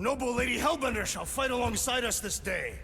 The noble Lady Hellbender shall fight alongside us this day,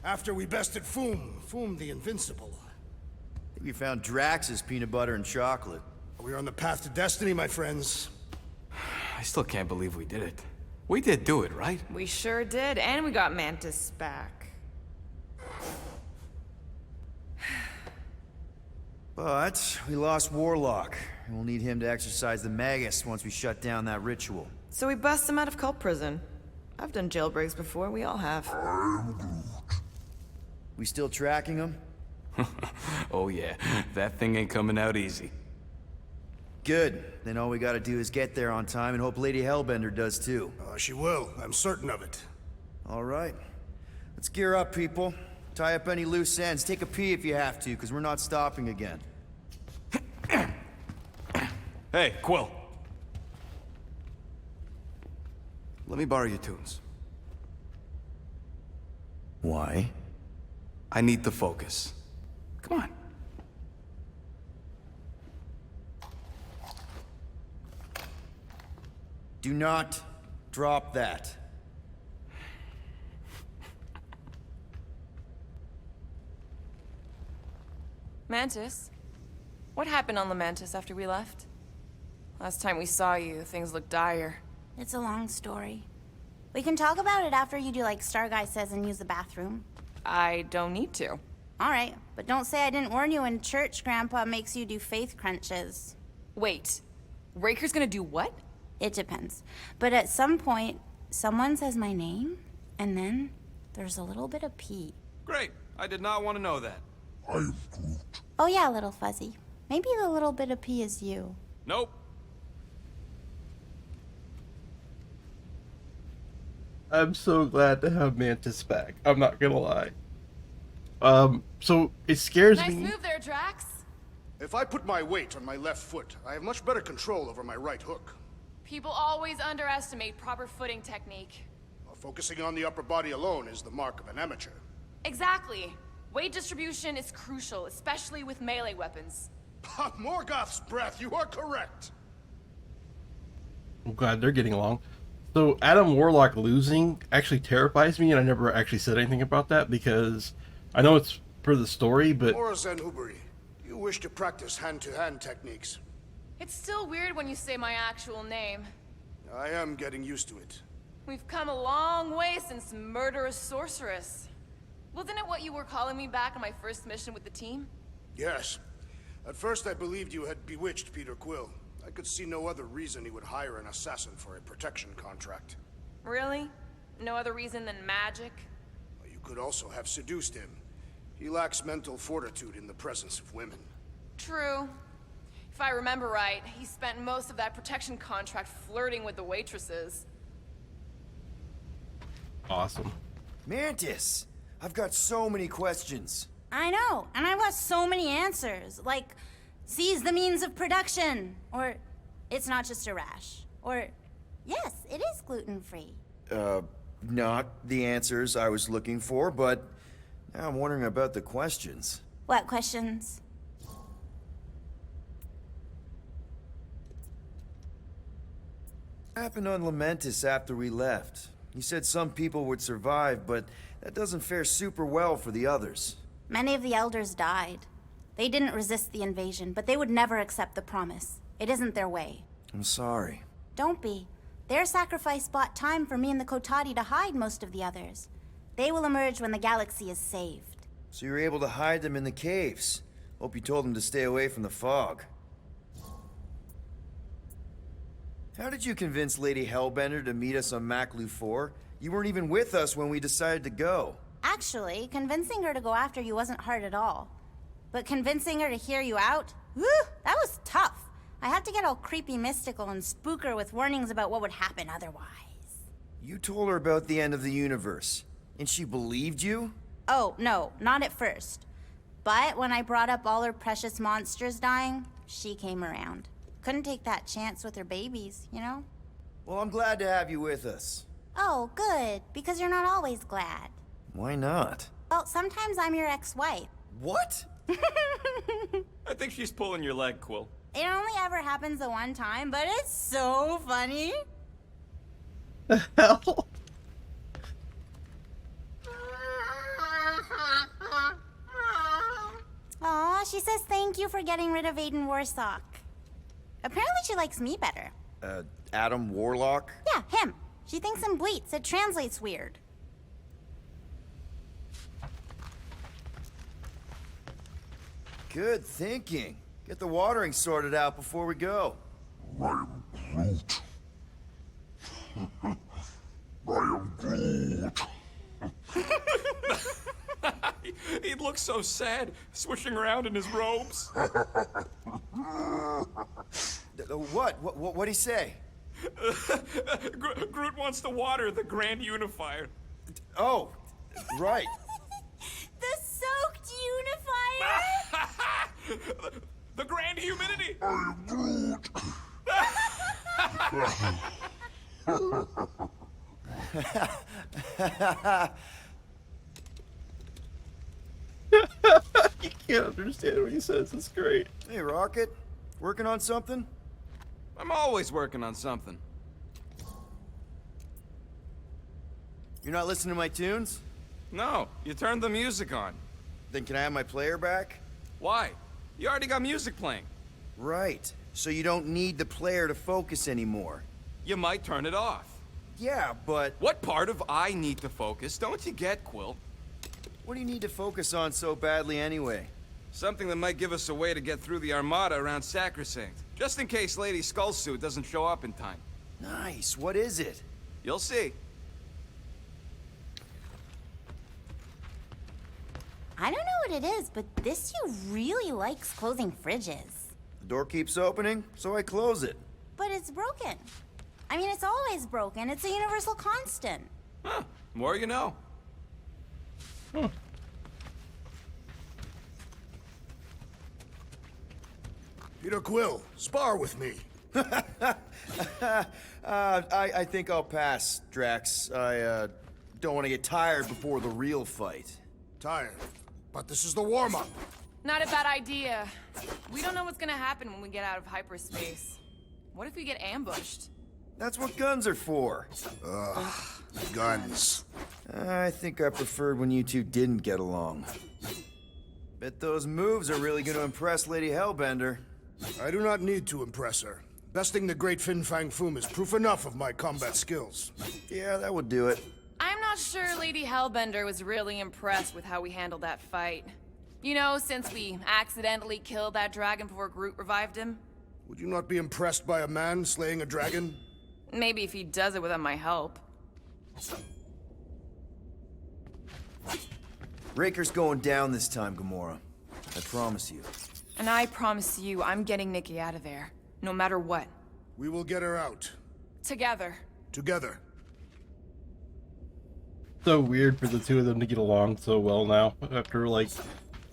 after we bested Foom the Invincible. I think we found Drax's peanut butter and chocolate. We are on the path to destiny, my friends. I still can't believe we did it. We did do it, right? We sure did, and we got Mantis back. But we lost Warlock, and we'll need him to exercise the Magus once we shut down that ritual. So we bust him out of cult prison. I've done jailbreaks before, we all have. We still tracking him? Oh yeah, that thing ain't coming out easy. Good. Then all we gotta do is get there on time and hope Lady Hellbender does too. She will. I'm certain of it. All right. Let's gear up, people. Tie up any loose ends. Take a pee if you have to, because we're not stopping again. Hey, Quill. Let me borrow your tunes. Why? I need to focus. Come on. Do not drop that. Mantis? What happened on the Mantis after we left? Last time we saw you, things looked dire. It's a long story. We can talk about it after you do like Star Guy says and use the bathroom. I don't need to. All right, but don't say I didn't warn you when church grandpa makes you do faith crunches. Wait, Raker's gonna do what? It depends. But at some point, someone says my name, and then there's a little bit of pee. Great. I did not want to know that. Oh yeah, little fuzzy. Maybe the little bit of pee is you. Nope. I'm so glad to have Mantis back. I'm not gonna lie. So it scares Nice me. move there, Drax. If I put my weight on my left foot, I have much better control over my right hook. People always underestimate proper footing technique. Focusing on the upper body alone is the mark of an amateur. Exactly. Weight distribution is crucial, especially with melee weapons. Morgoth's breath, you are correct. I'm glad they're getting along. So Adam Warlock losing actually terrifies me, and I never actually said anything about that because I know it's for the story, but... Or Zenhuberi, you wish to practice hand-to-hand techniques. It's still weird when you say my actual name. I am getting used to it. We've come a long way since Murderous Sorceress. Wasn't it what you were calling me back on my first mission with the team? Yes. At first I believed you had bewitched Peter Quill. I could see no other reason he would hire an assassin for a protection contract. Really? No other reason than magic? You could also have seduced him. He lacks mental fortitude in the presence of women. True. If I remember right, he spent most of that protection contract flirting with the waitresses. Awesome. Mantis! I've got so many questions. I know, and I've got so many answers. Like, seize the means of production. Or, it's not just a rash. Or, yes, it is gluten-free. Not the answers I was looking for, but now I'm wondering about the questions. What questions? What happened on Lamentis after we left? You said some people would survive, but that doesn't fare super well for the others. Many of the elders died. They didn't resist the invasion, but they would never accept the promise. It isn't their way. I'm sorry. Don't be. Their sacrifice bought time for me and the Kotati to hide most of the others. They will emerge when the galaxy is saved. So you were able to hide them in the caves. Hope you told them to stay away from the fog. How did you convince Lady Hellbender to meet us on Maklu 4? You weren't even with us when we decided to go. Actually, convincing her to go after you wasn't hard at all. But convincing her to hear you out? Whew, that was tough. I had to get all creepy mystical and spook her with warnings about what would happen otherwise. You told her about the end of the universe, and she believed you? Oh, no, not at first. But when I brought up all her precious monsters dying, she came around. Couldn't take that chance with her babies, you know? Well, I'm glad to have you with us. Oh, good, because you're not always glad. Why not? Well, sometimes I'm your ex-wife. What? I think she's pulling your leg, Quill. It only ever happens the one time, but it's so funny. Hell? she says thank you for getting rid of Aiden Warsock. Apparently she likes me better. Adam Warlock? Yeah, him. She thinks I'm bleats. It translates weird. Good thinking. Get the watering sorted out before we go. I am Groot. I am Groot. He looks so sad, swishing around in his robes. What'd he say? Groot wants to water the Grand Unifier. Oh, right. The soaked unifier? The Grand Humidity! I am Groot. You can't understand what he says. It's great. Hey, Rocket. Working on something? I'm always working on something. You're not listening to my tunes? No, you turned the music on. Then can I have my player back? Why? You already got music playing. Right. So you don't need the player to focus anymore. You might turn it off. Yeah, but What part of I need to focus don't you get, Quill? what do you need to focus on so badly anyway? Something that might give us a way to get through the Armada around Sacrosanct. Just in case Lady Skullsuit doesn't show up in time. Nice. What is it? You'll see. I don't know what it is, but this you really likes closing fridges. The door keeps opening, so I close it. But it's broken. I mean, it's always broken. It's a universal constant. Huh. More you know. Peter Quill, spar with me. I think I'll pass, Drax. I don't want to get tired before the real fight. Tired. But this is the warm-up. Not a bad idea. We don't know what's gonna happen when we get out of hyperspace. What if we get ambushed? That's what guns are for. Guns. I think I preferred when you two didn't get along. Bet those moves are really going to impress Lady Hellbender. I do not need to impress her. Besting the great Fin Fang Foom is proof enough of my combat skills. Yeah, that would do it. I'm not sure Lady Hellbender was really impressed with how we handled that fight. You know, since we accidentally killed that dragon before Groot revived him. Would you not be impressed by a man slaying a dragon? Maybe if he does it without my help. Raker's going down this time, Gamora. I promise you. And I promise you, I'm getting Nikki out of there. No matter what. We will get her out. Together. Together. So weird for the two of them to get along so well now, after, like,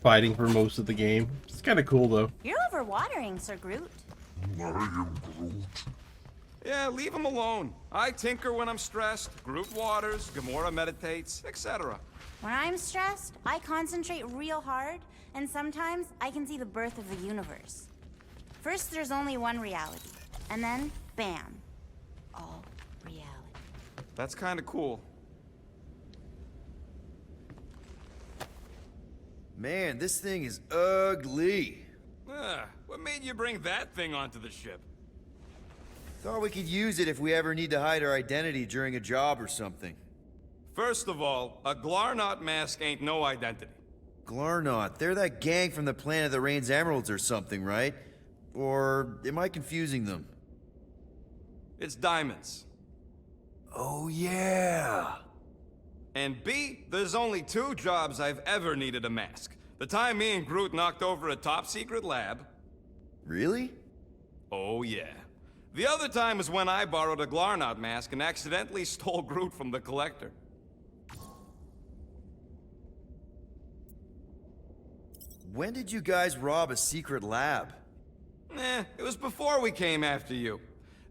fighting for most of the game. It's kind of cool, though. You're overwatering, Sir Groot. I am Groot. Yeah, leave him alone. I tinker when I'm stressed, Groot waters, Gamora meditates, etc. When I'm stressed, I concentrate real hard, and sometimes I can see the birth of the universe. First, there's only one reality, and then, bam, all reality. That's kind of cool. Man, this thing is ugly. What made you bring that thing onto the ship? Thought we could use it if we ever need to hide our identity during a job or something. First of all, a Glarnot mask ain't no identity. Glarnot, they're that gang from the planet that rains emeralds or something, right? Or am I confusing them? It's diamonds. Oh, yeah. And B, there's only two jobs I've ever needed a mask. The time me and Groot knocked over a top-secret lab. Really? Oh, yeah. The other time was when I borrowed a Glarnot mask and accidentally stole Groot from the Collector. When did you guys rob a secret lab? It was before we came after you.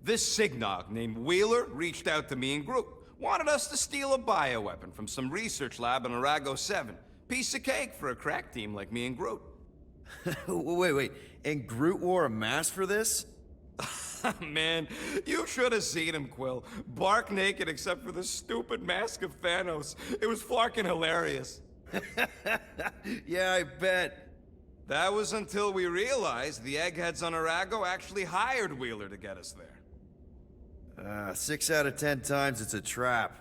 This Signog named Wheeler reached out to me and Groot. Wanted us to steal a bioweapon from some research lab in Arago 7. Piece of cake for a crack team like me and Groot. Wait. And Groot wore a mask for this? Man, you should have seen him, Quill. Bark naked except for the stupid mask of Thanos. It was fucking hilarious. Yeah, I bet. That was until we realized the eggheads on Arago actually hired Wheeler to get us there. 6 out of 10 times it's a trap.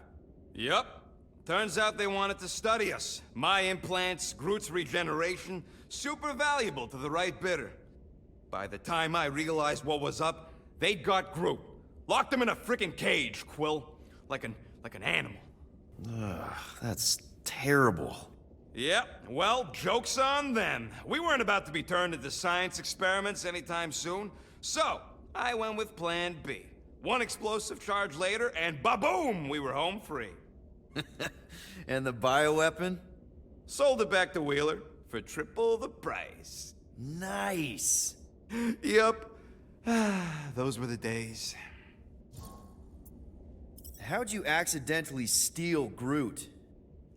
Yup. Turns out they wanted to study us. My implants, Groot's regeneration, super valuable to the right bidder. By the time I realized what was up, they'd got Groot. Locked him in a frickin' cage, Quill. Like an animal. Ugh, that's terrible. Yep, well, joke's on them. We weren't about to be turned into science experiments anytime soon, so I went with plan B. One explosive charge later, and ba-boom, we were home free. And the bioweapon? Sold it back to Wheeler for triple the price. Nice. Yep. Those were the days. How'd you accidentally steal Groot?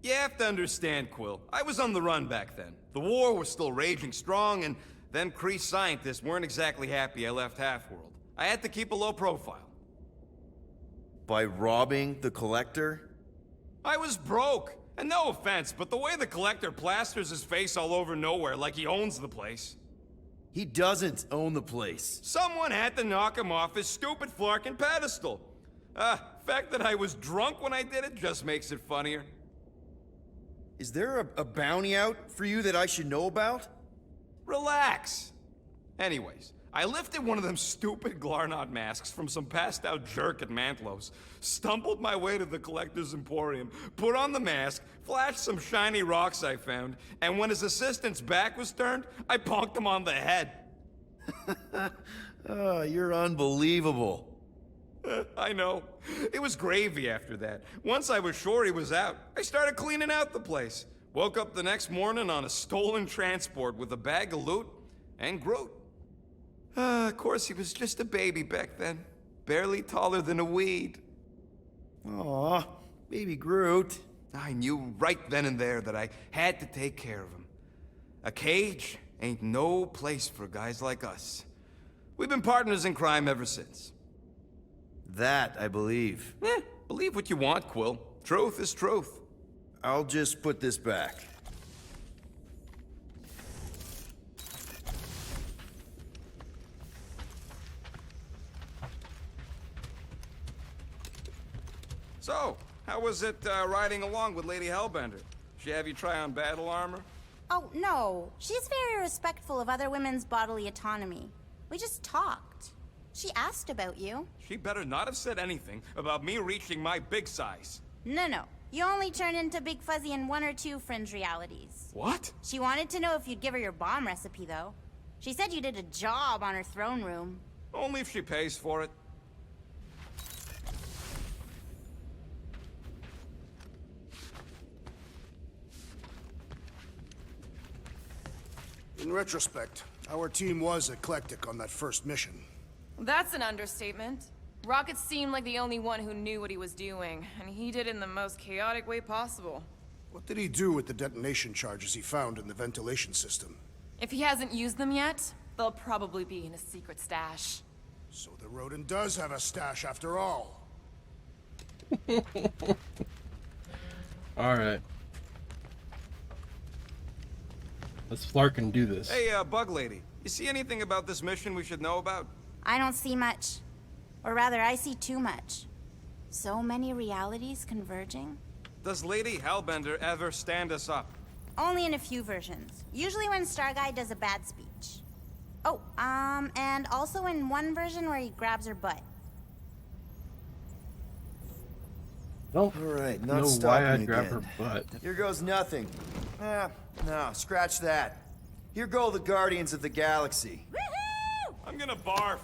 You have to understand, Quill. I was on the run back then. The war was still raging strong, and them Kree scientists weren't exactly happy I left Half-World. I had to keep a low profile. By robbing the Collector? I was broke. And no offense, but the way the Collector plasters his face all over nowhere like he owns the place. He doesn't own the place. Someone had to knock him off his stupid flarkin' pedestal. Fact that I was drunk when I did it just makes it funnier. Is there a bounty out for you that I should know about? Relax. Anyways, I lifted one of them stupid Glarnot masks from some passed-out jerk at Mantlos, stumbled my way to the Collector's Emporium, put on the mask, flashed some shiny rocks I found, and when his assistant's back was turned, I bonked him on the head. Oh, you're unbelievable. I know. It was gravy after that. Once I was sure he was out, I started cleaning out the place. Woke up the next morning on a stolen transport with a bag of loot and Groot. Of course, he was just a baby back then. Barely taller than a weed. Aw, baby Groot. I knew right then and there that I had to take care of him. A cage ain't no place for guys like us. We've been partners in crime ever since. That I believe. Believe what you want, Quill. Truth is truth. I'll just put this back. So, how was it riding along with Lady Hellbender? She have you try on battle armor? Oh, no. She's very respectful of other women's bodily autonomy. We just talked. She asked about you. She better not have said anything about me reaching my big size. No. You only turn into Big Fuzzy in 1 or 2 fringe realities. What? She wanted to know if you'd give her your bomb recipe, though. She said you did a job on her throne room. Only if she pays for it. In retrospect, our team was eclectic on that first mission. That's an understatement. Rocket seemed like the only one who knew what he was doing, and he did it in the most chaotic way possible. What did he do with the detonation charges he found in the ventilation system? If he hasn't used them yet, they'll probably be in a secret stash. So the rodent does have a stash after all. Alright. Let's flark and do this. Hey, Bug Lady, you see anything about this mission we should know about? I don't see much. Or rather, I see too much. So many realities converging. Does Lady Hellbender ever stand us up? Only in a few versions. Usually when Star Guy does a bad speech. Oh, and also in one version where he grabs her butt. Don't Alright, know not why stopping I'd grab again. her butt. Here goes nothing. No, scratch that. Here go the Guardians of the Galaxy. Woohoo! I'm gonna barf.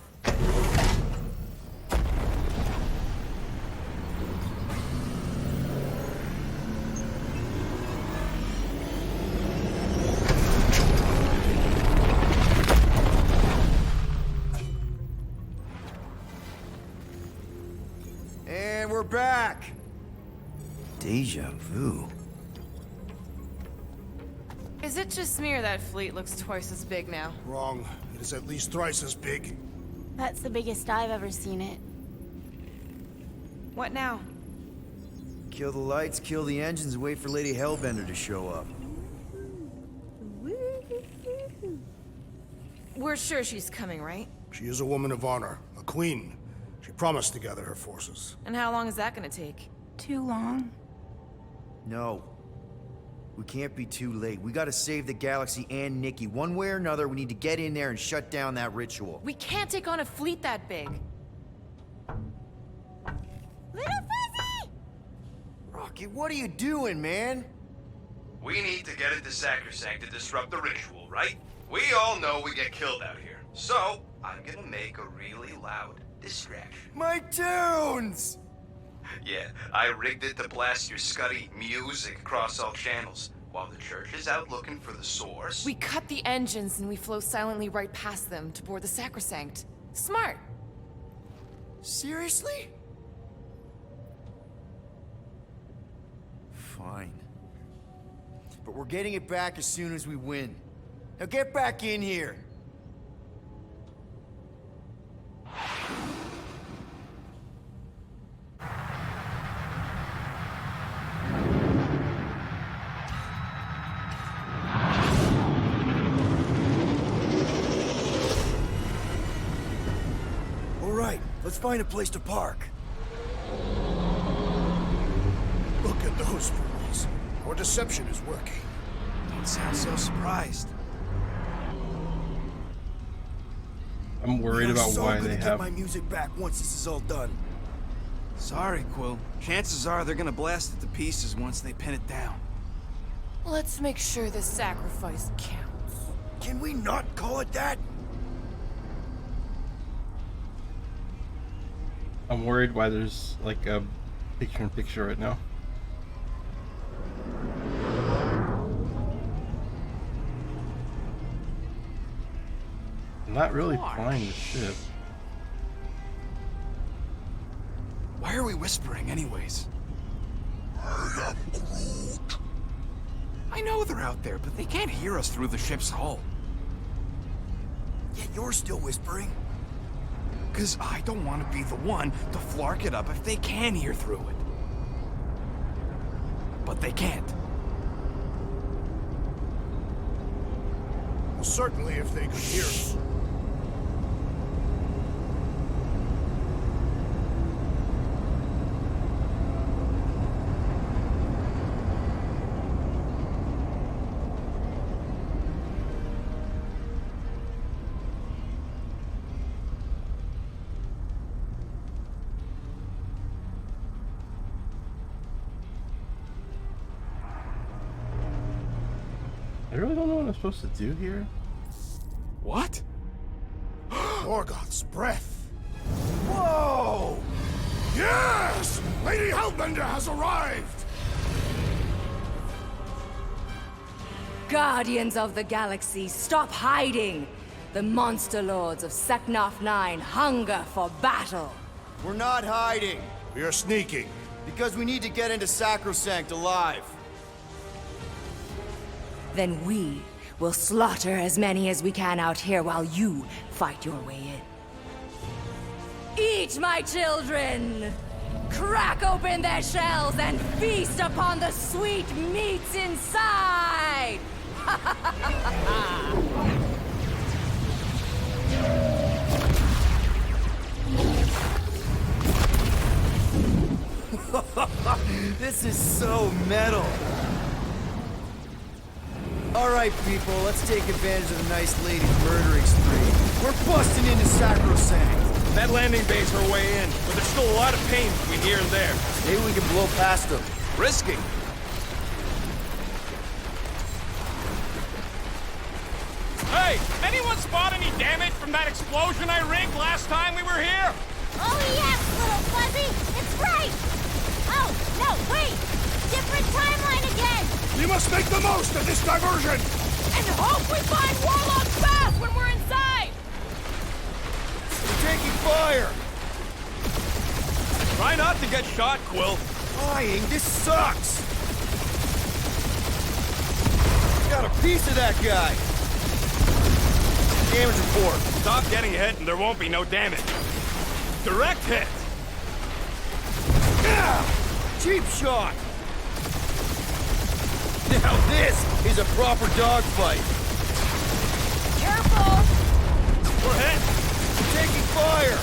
And we're back. Deja vu. Is it just me or that fleet looks twice as big now? Wrong. It is at least thrice as big. That's the biggest I've ever seen it. What now? Kill the lights, kill the engines, and wait for Lady Hellbender to show up. Woo-hoo-hoo-hoo. We're sure she's coming, right? She is a woman of honor, a queen. She promised to gather her forces. And how long is that gonna take? Too long. No. We can't be too late. We gotta save the galaxy and Nikki. One way or another, we need to get in there and shut down that ritual. We can't take on a fleet that big. Little Fuzzy! Rocky, what are you doing, man? We need to get into Sacrosanct to disrupt the ritual, right? We all know we get killed out here. So, I'm gonna make a really loud distraction. My tunes! Yeah, I rigged it to blast your scuddy music across all channels, while the church is out looking for the source. We cut the engines and we flow silently right past them to board the Sacrosanct. Smart. Seriously? Fine. But we're getting it back as soon as we win. Now get back in here! Alright, let's find a place to park. Look at those fools. Our deception is working. Don't sound so surprised. I'm worried about why they have. Get my music back once this is all done. Sorry, Quill. Chances are they're gonna blast it to pieces once they pin it down. Let's make sure this sacrifice counts. Can we not call it that? I'm worried why there's like a picture-in-picture right now. I'm not really flying the ship. Why are we whispering anyways? I am Groot. I know they're out there, but they can't hear us through the ship's hull. Yet you're still whispering. Cause I don't want to be the one to flark it up if they can hear through it. But they can't. Well, certainly if they could hear us. I really don't know what I'm supposed to do here. What? Morgoth's breath. Whoa! Yes! Lady Hellbender has arrived! Guardians of the Galaxy, stop hiding! The monster lords of Seknarf 9 hunger for battle! We're not hiding, We are sneaking. because we need to get into Sacrosanct alive. Then we will slaughter as many as we can out here while you fight your way in. Eat, my children! Crack open their shells and feast upon the sweet meats inside! This is so metal. Alright, people, let's take advantage of the nice lady's murdering spree. We're busting into Sacrosanct. That landing bay's our way in, but there's still a lot of pain between here and there. Maybe we can blow past them. Risky. Hey, anyone spot any damage from that explosion I rigged last time we were here? Oh yes, little Fuzzy! It's right! Oh, no, wait! Different timeline again! We must make the most of this diversion! And hope we find Warlock's path when we're inside! We're taking fire! Try not to get shot, Quill. Flying, this sucks! Got a piece of that guy! Damage report. Stop getting hit and there won't be no damage. Direct hit! Cheap shot! Now this is a proper dogfight! Careful! We're hit! Taking fire!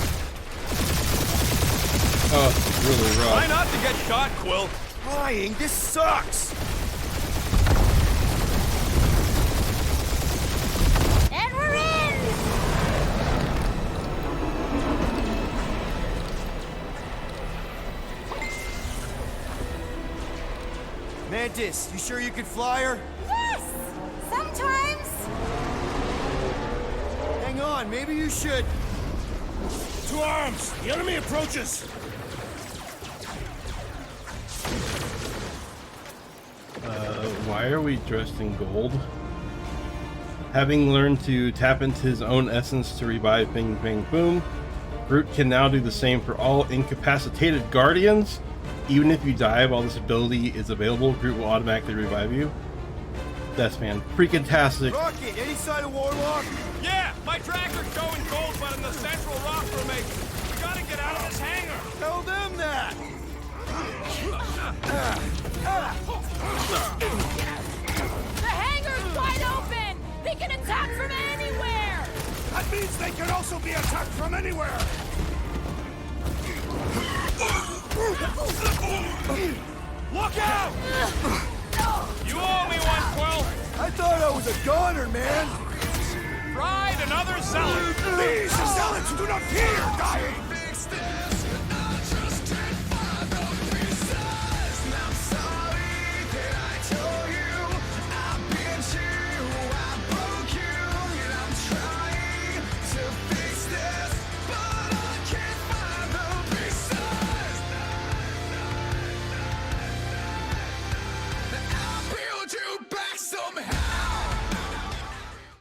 Oh, it's really Try rough. not to get shot, Quill. Flying, this sucks! And we're in! Mantis, you sure you could fly her? Yes! Sometimes. Hang on, maybe you should. To arms! The enemy approaches! Why are we dressed in gold? Having learned to tap into his own essence to revive Bing Bang Boom, Groot can now do the same for all incapacitated Guardians. Even if you die while this ability is available, Groot will automatically revive you. That's freaking-tastic. Rocket, any sign of Warlock? Yeah, my tracker's showing gold, but in the central rock formation. We gotta get out of this hangar. Tell them that! The hangar's wide open! They can attack from anywhere! That means they can also be attacked from anywhere! Look out! You owe me one, Quill. I thought I was a goner, man! Fried another zealot. These zealots do not fear dying!